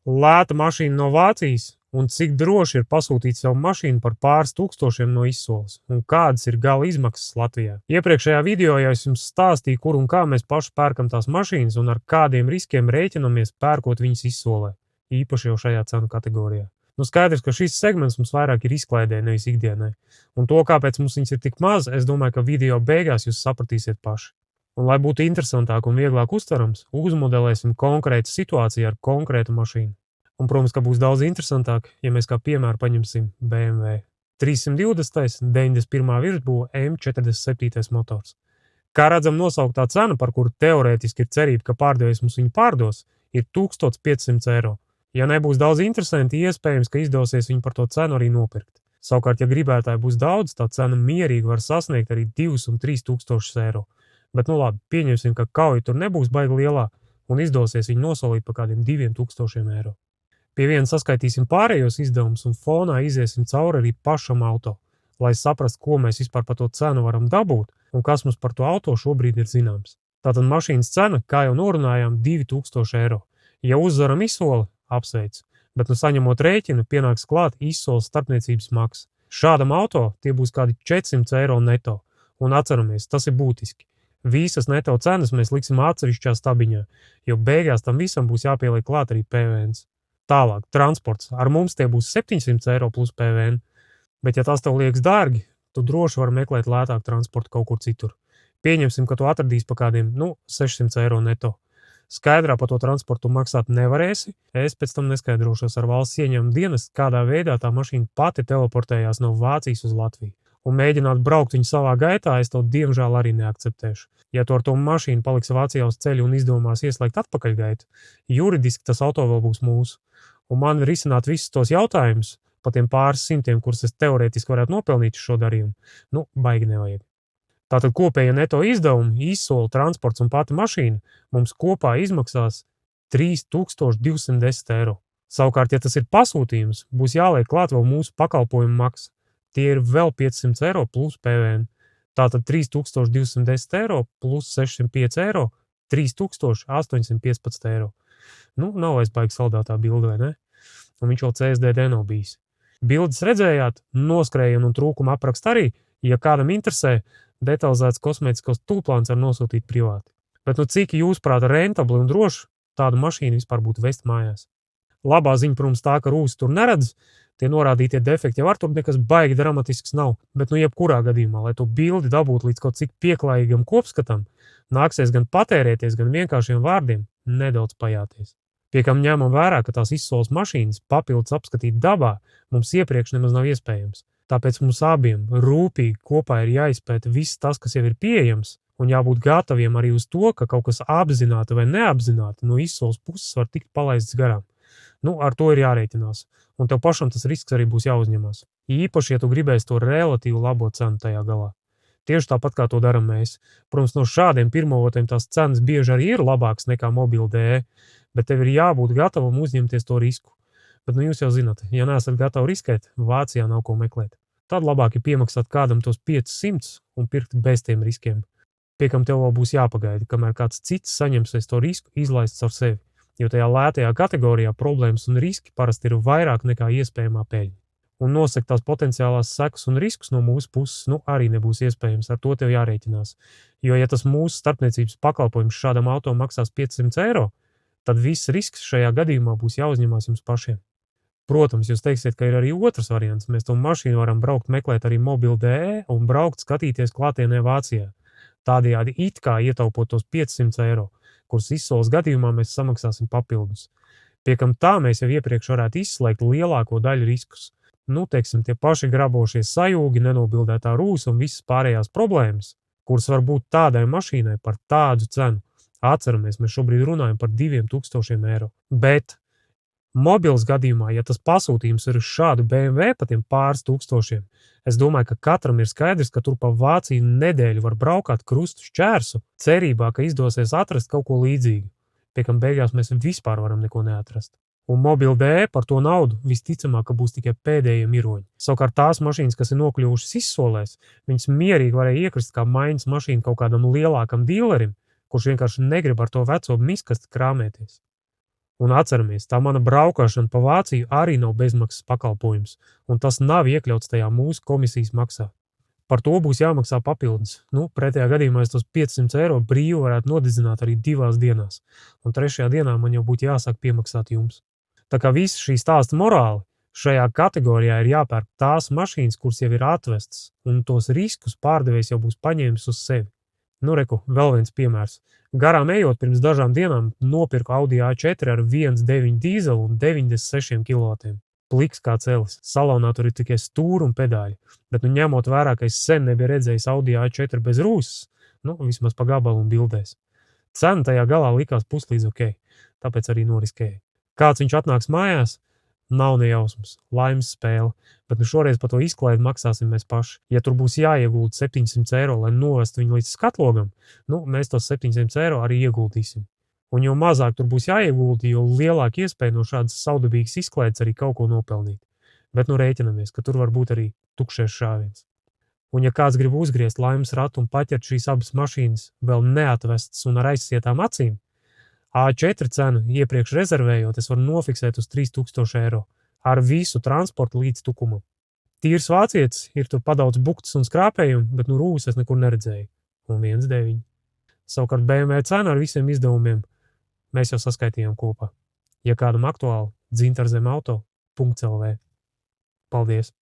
lēta mašīna no Vācijas un cik droši ir pasūtīt savu mašīnu par pāris tūkstošiem no izsoles un kādas ir gala izmaksas Latvijā. Iepriekšējā video jau es jums stāstīju, kur un kā mēs paši pērkam tās mašīnas un ar kādiem riskiem rēķinamies pērkot viņas izsolē, īpaši jau šajā cenu kategorijā. Skaidrs, ka šis segments mums vairāk ir izklaidē, nevis ikdienai. Un to, kāpēc mums viņas ir tik maz, es domāju, ka video beigās jūs sapratīsiet paši. Un, lai būtu interesantāk un vieglāk uztverams, uzmodelēsim konkrētu situāciju ar konkrētu mašīnu. Un, protams, ka būs daudz interesantāk, ja mēs kā piemēru paņemsim BMW 320. 91. virsbūve M47. motors. Kā redzam, nosauktā cena, par kuru teorētiski ir cerība, ka pārdevējs mums viņu pārdos, ir 1500 eiro. Ja nebūs daudz interesanti, iespējams, ka izdosies viņu par to cenu arī nopirkt. Savukārt, ja gribētāji būs daudz, tā cena mierīgi var sasniegt arī 2 un 3 tūkstošus eiro. Bet, labi, pieņemsim, ka kauja tur nebūs baigi lielā un izdosies viņu nosolīt par kādiem 2000 eiro. Pie viena saskaitīsim pārējos izdevumus un fonā iziesim cauri arī pašam auto, lai saprastu, ko mēs vispār par to cenu varam dabūt un kas mums par to auto šobrīd ir zināms. Tātad mašīnas cena, kā jau norunājām, 2000 eiro. Ja uzvaram izsoli, apsveic, bet saņemot rēķinu, pienāks klāt izsoles starpniecības maksa. Šādam auto tie būs kādi 400 eiro neto, un atceramies, tas ir būtiski. Visas neto cenas mēs liksim atsevišķā stabiņā, jo beigās tam visam būs jāpieliek klāt arī PVNs. Tālāk, transports. Ar mums tie būs 700 eiro plus PVN, bet ja tas tev liekas dārgi, tu droši vari meklēt lētāku transportu kaut kur citur. Pieņemsim, ka tu atradīsi pa kādiem, 600 eiro neto. Skaidrā par to transportu maksāt nevarēsi, es pēc tam neskaidrošos ar valsts ieņēmumu dienestu, kādā veidā tā mašīna pati teleportējās no Vācijas uz Latviju. Un mēģināt braukt viņu savā gaitā, es to diemžēl arī neakceptēšu. Ja tu ar to mašīnu paliks Vācijā uz ceļu un izdomās ieslēgt atpakaļgaitu, juridiski tas auto vēl būs mūsu. Un man risināt visus tos jautājumus, pa tiem pāris simtiem, kurus es teorētiski varētu nopelnīt šo darījumu, baigi nevajag. Tātad kopēja neto izdevumi, izsole, transports un pati mašīna mums kopā izmaksās 3210 eiro. Savukārt, ja tas ir pasūtījums, būs jāliek klāt vēl mūsu pakalpojumu maksa. Tie ir vēl 500 eiro plus PVN. Tātad 3210 eiro plus 605 eiro, 3815 eiro. Nav vairs baigi saldātā bilde, vai ne? Un viņš vēl CSDD nav bijis. Bildes redzējāt, noskrējienu un trūkumu aprakst arī, ja kādam interesē, detalizēts kosmētiskos tūplāns var nosūtīt privāti. Bet cik jūsuprāt rentabli un droši tādu mašīnu vispār būtu vest mājās? Labā ziņa, protams, tā, ka rūsi tur neredz, tie norādītie defekti jau ar tur nekas baigi dramatisks nav, bet jebkurā gadījumā, lai to bildi dabūtu līdz kaut cik pieklājīgam kopskatam, nāksies gan patērēties, gan vienkāršiem vārdiem nedaudz pajāties. Pie kam ņemam vērā, ka tās izsoles mašīnas papildus apskatīt dabā mums iepriekš nemaz nav iespējams. Tāpēc mums abiem rūpīgi kopā ir jāizpēta viss tas, kas jau ir pieejams, un jābūt gataviem arī uz to, ka kaut kas apzināti vai neapzināti no izsoles puses var tikt palaists garām. Ar to ir jārēķinās, un tev pašam tas risks arī būs jāuzņemās. Īpaši, ja tu gribēsi to relatīvi labo cenu tajā galā. Tieši tāpat, kā to daram mēs. Protams, no šādiem pirmavotiem tās cenas bieži arī ir labākas nekā mobile.de, bet tev ir jābūt gatavam uzņemties to risku. Bet jūs jau zināt, ja neesat gatavi riskēt, Vācijā nav ko meklēt. Tad labāk ir piemaksāt kādam tos 500 un pirkt bez tiem riskiem. Pie kam tev vēl būs jāpagaida, kamēr kāds cits saņemsies to risku izlaist caur sevi. Jo tajā lētajā kategorijā problēmas un riski parasti ir vairāk nekā iespējamā peļņa. Un nosekt tās potenciālās sekas un riskus no mūsu puses arī nebūs iespējams, ar to tev jārēķinās. Jo, ja tas mūsu starpniecības pakalpojums šādam auto maksās 500 eiro, tad viss risks šajā gadījumā būs jāuzņemās jums pašiem. Protams, jūs teiksiet, ka ir arī otrs variants. Mēs to mašīnu varam braukt meklēt arī mobile.de un braukt skatīties klātienē Vācijā. Tādējādi it kā ietaupot tos 500 eiro, kurus izsoles gadījumā mēs samaksāsim papildus. Pie kam tā mēs jau iepriekš varētu izslēgt lielāko daļu riskus. Teiksim, tie paši grabošie sajūgi, nenobildētā rūsa un visas pārējās problēmas, kuras var būt tādai mašīnai par tādu cenu. Atceramies, mēs šobrīd runājam par 2000 eiro. Bet mobils gadījumā, ja tas pasūtījums ir uz šādu BMW pa tiem pāris tūkstošiem, es domāju, ka katram ir skaidrs, ka tur pa Vāciju nedēļu var braukāt krustu šķērsu, cerībā, ka izdosies atrast kaut ko līdzīgu. Pie kam beigās mēs vispār varam neko neatrast. Un mobile.de par to naudu visticamāk, ka būs tikai pēdējie miroņi. Savukārt tās mašīnas, kas ir nokļuvušas izsolēs, viņas mierīgi varēja iekrist kā maiņas mašīna kaut kādam lielākam dīlerim, kurš vienkārši negrib ar to veco miskasti krāmēties. Un atceramies, tā mana braukšana pa Vāciju arī nav bezmaksas pakalpojums, un tas nav iekļauts tajā mūsu komisijas maksā. Par to būs jāmaksā papildus. Pretējā gadījumā es tos 500 eiro brīvi varētu nodedzināt arī 2 dienās, un 3. dienā man jau būtu jāsāk piemaksāt jums. Tā kā visa šī stāsta morāli, šajā kategorijā ir jāpērk tās mašīnas, kuras jau ir atvestas, un tos riskus pārdevējs jau būs paņēmis uz sevi. Reku, vēl viens piemērs. Garām ejot pirms dažām dienām nopirku Audi A4 ar 1.9 dīzelu un 96 kW. Pliks kā celis. Salonā tur ir tikai stūri un pedāļi. Bet ņemot vērā, ka es sen nebiju redzējis Audi A4 bez rūsas, vismaz pa gabalu un bildēs. Cena tajā galā likās puslīdz ok, tāpēc arī noriskēju. Kāds viņš atnāks mājās? Nav nejausmas, laimes spēle, bet šoreiz par to izklaidi maksāsim mēs paši. Ja tur būs jāiegulda 700 eiro, lai novestu viņu līdz skatlogam, mēs tos 700 eiro arī ieguldīsim. Un jo mazāk tur būs jāiegulda, jo lielāka iespēja no šādas saudabīgas izklaides arī kaut ko nopelnīt. Bet rēķinamies, ka tur var būt arī tukšais šāviens. Un ja kāds grib uzgriezt laimes ratu un paķert šīs abas mašīnas vēl neatvestas un ar aizsietām acīm, A4 cenu iepriekš rezervējot, es varu nofiksēt uz 3000 eiro ar visu transportu līdz tukumam. Tīrs vācietis ir tur padaudz buktas un skrāpējumu, bet rūs es nekur neredzēju. Un 1.9. Savukārt BMW cena ar visiem izdevumiem mēs jau saskaitījām kopā. Ja kādam aktuāli, dzintarzemauto.lv. Paldies!